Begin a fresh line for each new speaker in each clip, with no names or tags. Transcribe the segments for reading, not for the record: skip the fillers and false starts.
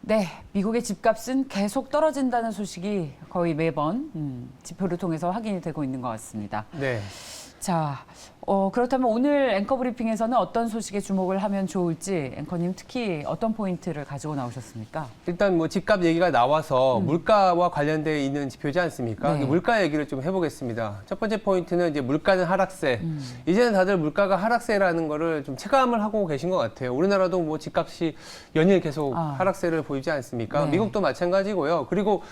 네, 미국의 집값은 계속 떨어진다는 소식이 거의 매번 지표를 통해서 확인이 되고 있는 것 같습니다.
네.
자, 그렇다면 오늘 앵커 브리핑에서는 어떤 소식에 주목을 하면 좋을지 앵커님 특히 어떤 포인트를 가지고 나오셨습니까?
일단 뭐 집값 얘기가 나와서 물가와 관련돼 있는 지표지 않습니까?
네.
물가 얘기를 좀 해보겠습니다. 첫 번째 포인트는 이제 물가는 하락세. 이제는 다들 물가가 하락세라는 거를 좀 체감을 하고 계신 것 같아요. 우리나라도 뭐 집값이 연일 계속 하락세를 보이지 않습니까?
네.
미국도 마찬가지고요. 그리고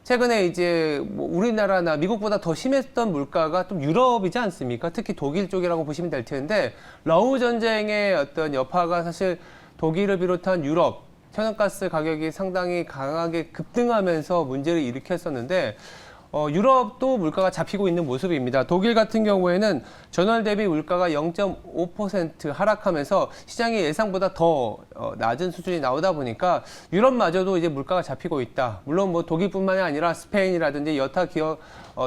최근에 이제 뭐 우리나라나 미국보다 더 심했던 물가가 좀 유럽이지 않습니까? 특히 독일 쪽이라고 보시면 될 텐데 러우 전쟁의 어떤 여파가 사실 독일을 비롯한 유럽 천연가스 가격이 상당히 강하게 급등하면서 문제를 일으켰었는데 유럽도 물가가 잡히고 있는 모습입니다. 독일 같은 경우에는 전월 대비 물가가 0.5% 하락하면서 시장의 예상보다 더 낮은 수준이 나오다 보니까 유럽마저도 이제 물가가 잡히고 있다. 물론 뭐 독일뿐만이 아니라 스페인이라든지 여타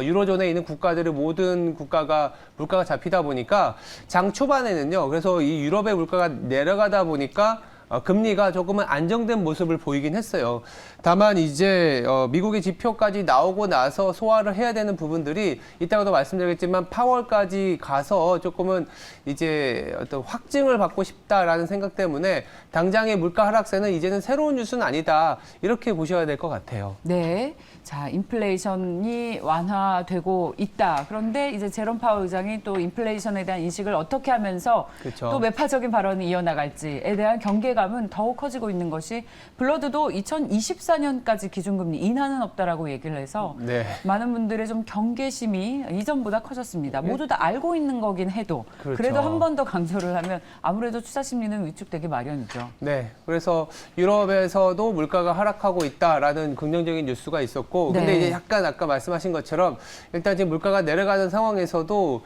유로존에 있는 국가들의 모든 국가가 물가가 잡히다 보니까 장 초반에는요. 그래서 이 유럽의 물가가 내려가다 보니까 금리가 조금은 안정된 모습을 보이긴 했어요. 다만 이제 미국의 지표까지 나오고 나서 소화를 해야 되는 부분들이 이따가도 말씀드리겠지만 8월까지 가서 조금은 이제 어떤 확증을 받고 싶다라는 생각 때문에 당장의 물가 하락세는 이제는 새로운 뉴스는 아니다. 이렇게 보셔야 될 것 같아요.
네. 자, 인플레이션이 완화되고 있다. 그런데 이제 제롬 파월 의장이 또 인플레이션에 대한 인식을 어떻게 하면서
그렇죠.
또 매파적인 발언을 이어나갈지에 대한 경계감은 더욱 커지고 있는 것이 블러드도 2024년까지 기준금리 인하는 없다라고 얘기를 해서
네.
많은 분들의 좀 경계심이 이전보다 커졌습니다. 모두 다 알고 있는 거긴 해도
그렇죠.
그래도 한 번 더 강조를 하면 아무래도 투자 심리는 위축되기 마련이죠.
네, 그래서 유럽에서도 물가가 하락하고 있다라는 긍정적인 뉴스가 있었고, 근데
네.
이제 약간 아까 말씀하신 것처럼 일단 지금 물가가 내려가는 상황에서도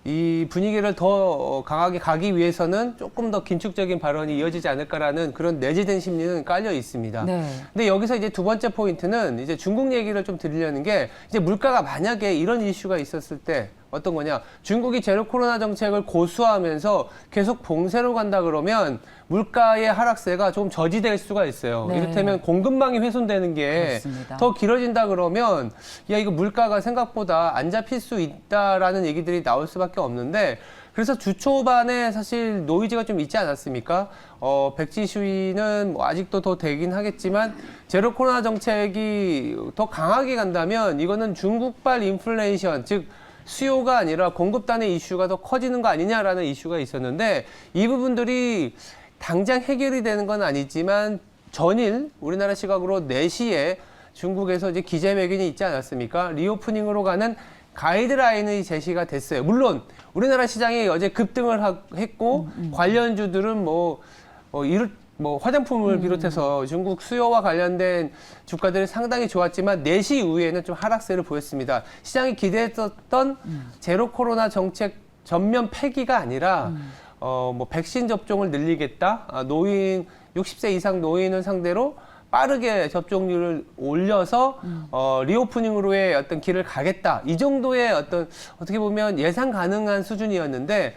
이 분위기를 더 강하게 가기 위해서는 조금 더 긴축적인 발언이 이어지지 않을까라는 그런 내재된 심리는 깔려 있습니다.
네.
근데 여기서 이제 두 번째 포인트는 이제 중국 얘기를 좀 드리려는 게 이제 물가가 만약에 이런 이슈가 있었을 때 어떤 거냐. 중국이 제로 코로나 정책을 고수하면서 계속 봉쇄로 간다 그러면 물가의 하락세가 좀 저지될 수가 있어요.
네.
이를테면 공급망이 훼손되는 게
그렇습니다.
더 길어진다 그러면 야, 이거 물가가 생각보다 안 잡힐 수 있다라는 얘기들이 나올 수밖에 없는데 그래서 주 초반에 사실 노이즈가 좀 있지 않았습니까? 백지 시위는 뭐 아직도 더 되긴 하겠지만 제로 코로나 정책이 더 강하게 간다면 이거는 중국발 인플레이션, 즉 수요가 아니라 공급단의 이슈가 더 커지는 거 아니냐라는 이슈가 있었는데 이 부분들이 당장 해결이 되는 건 아니지만 전일 우리나라 시각으로 4시에 중국에서 이제 기재맥인이 있지 않았습니까? 리오프닝으로 가는 가이드라인이 제시가 됐어요. 물론 우리나라 시장이 어제 급등을 했고 관련주들은 화장품을 비롯해서 중국 수요와 관련된 주가들이 상당히 좋았지만 4시 이후에는 좀 하락세를 보였습니다. 시장이 기대했었던 제로 코로나 정책 전면 폐기가 아니라 백신 접종을 늘리겠다. 노인 60세 이상 노인을 상대로 빠르게 접종률을 올려서 리오프닝으로의 어떤 길을 가겠다. 이 정도의 어떤 어떻게 보면 예상 가능한 수준이었는데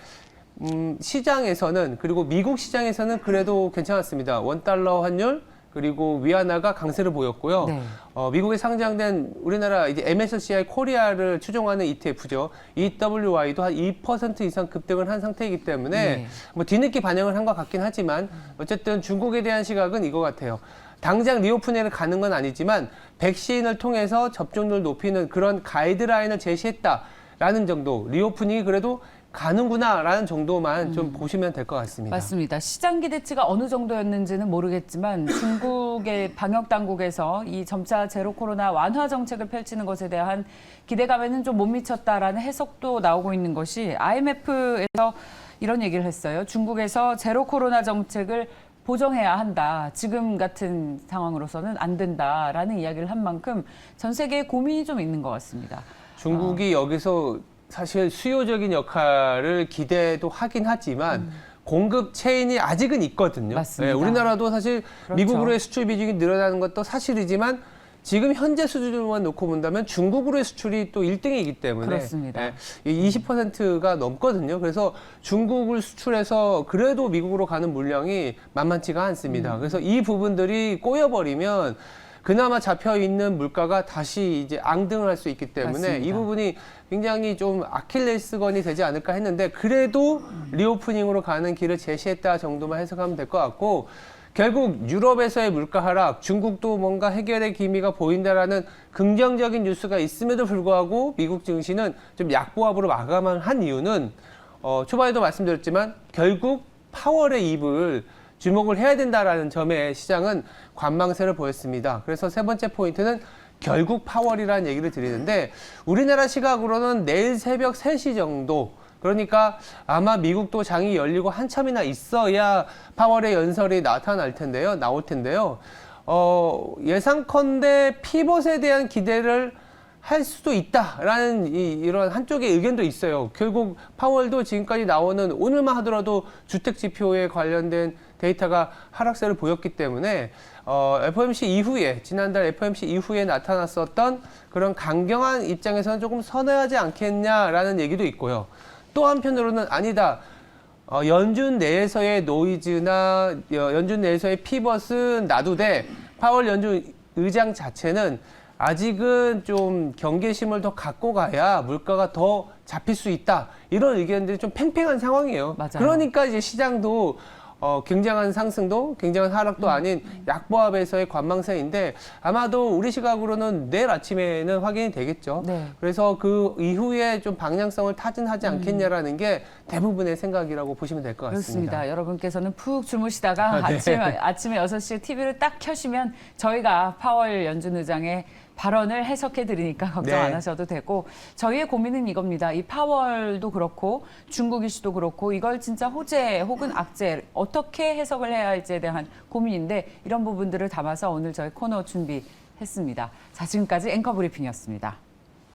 시장에서는 그리고 미국 시장에서는 그래도 괜찮았습니다. 원달러 환율 그리고 위안화가 강세를 보였고요.
네.
미국에 상장된 우리나라 이제 MSCI 코리아를 추종하는 ETF죠. EWY도 한 2% 이상 급등을 한 상태이기 때문에
네.
뭐 뒤늦게 반영을 한 것 같긴 하지만 어쨌든 중국에 대한 시각은 이거 같아요. 당장 리오프닝을 가는 건 아니지만 백신을 통해서 접종률 높이는 그런 가이드라인을 제시했다라는 정도. 리오프닝이 그래도 가는구나라는 정도만 좀 보시면 될 것 같습니다.
맞습니다. 시장 기대치가 어느 정도였는지는 모르겠지만 중국의 방역 당국에서 이 점차 제로 코로나 완화 정책을 펼치는 것에 대한 기대감에는 좀 못 미쳤다라는 해석도 나오고 있는 것이 IMF에서 이런 얘기를 했어요. 중국에서 제로 코로나 정책을 보정해야 한다. 지금 같은 상황으로서는 안 된다라는 이야기를 한 만큼 전 세계에 고민이 좀 있는 것 같습니다.
중국이 여기서 사실 수요적인 역할을 기대도 하긴 하지만 공급 체인이 아직은 있거든요.
맞습니다.
우리나라도 사실
그렇죠.
미국으로의 수출 비중이 늘어나는 것도 사실이지만 지금 현재 수준으로만 놓고 본다면 중국으로의 수출이 또 1등이기 때문에
그렇습니다.
20%가 넘거든요. 그래서 중국을 수출해서 그래도 미국으로 가는 물량이 만만치가 않습니다. 그래서 이 부분들이 꼬여버리면 그나마 잡혀 있는 물가가 다시 이제 앙등을 할 수 있기 때문에
맞습니다.
이 부분이 굉장히 좀 아킬레스건이 되지 않을까 했는데 그래도 리오프닝으로 가는 길을 제시했다 정도만 해석하면 될 것 같고 결국 유럽에서의 물가 하락, 중국도 뭔가 해결의 기미가 보인다라는 긍정적인 뉴스가 있음에도 불구하고 미국 증시는 좀 약보합으로 마감을 한 이유는 초반에도 말씀드렸지만 결국 파월의 입을 주목을 해야 된다라는 점에 시장은 관망세를 보였습니다. 그래서 세 번째 포인트는 결국 파월이라는 얘기를 드리는데 우리나라 시각으로는 내일 새벽 3시 정도 그러니까 아마 미국도 장이 열리고 한참이나 있어야 파월의 연설이 나올 텐데요. 예상컨대 피벗에 대한 기대를 할 수도 있다라는 이런 한쪽의 의견도 있어요. 결국 파월도 지금까지 나오는 오늘만 하더라도 주택 지표에 관련된 데이터가 하락세를 보였기 때문에 FOMC 이후에 지난달 FOMC 이후에 나타났었던 그런 강경한 입장에서는 조금 선회하지 않겠냐라는 얘기도 있고요. 또 한편으로는 아니다. 연준 내에서의 노이즈나 연준 내에서의 피벗은 놔두되 파월 연준 의장 자체는 아직은 좀 경계심을 더 갖고 가야 물가가 더 잡힐 수 있다. 이런 의견들이 좀 팽팽한 상황이에요.
맞아요.
그러니까 이제 시장도 굉장한 상승도 굉장한 하락도 아닌 약보합에서의 관망세인데 아마도 우리 시각으로는 내일 아침에는 확인이 되겠죠.
네.
그래서 그 이후에 좀 방향성을 타진하지 않겠냐라는 게 대부분의 생각이라고 보시면 될 것 같습니다.
그렇습니다. 여러분께서는 푹 주무시다가
네.
아침에 6시에 TV를 딱 켜시면 저희가 파월 연준 의장의 발언을 해석해 드리니까 걱정
네.
안 하셔도 되고 저희의 고민은 이겁니다. 이 파월도 그렇고 중국 이슈도 그렇고 이걸 진짜 호재 혹은 악재 어떻게 해석을 해야 할지에 대한 고민인데 이런 부분들을 담아서 오늘 저희 코너 준비했습니다. 자, 지금까지 앵커 브리핑이었습니다.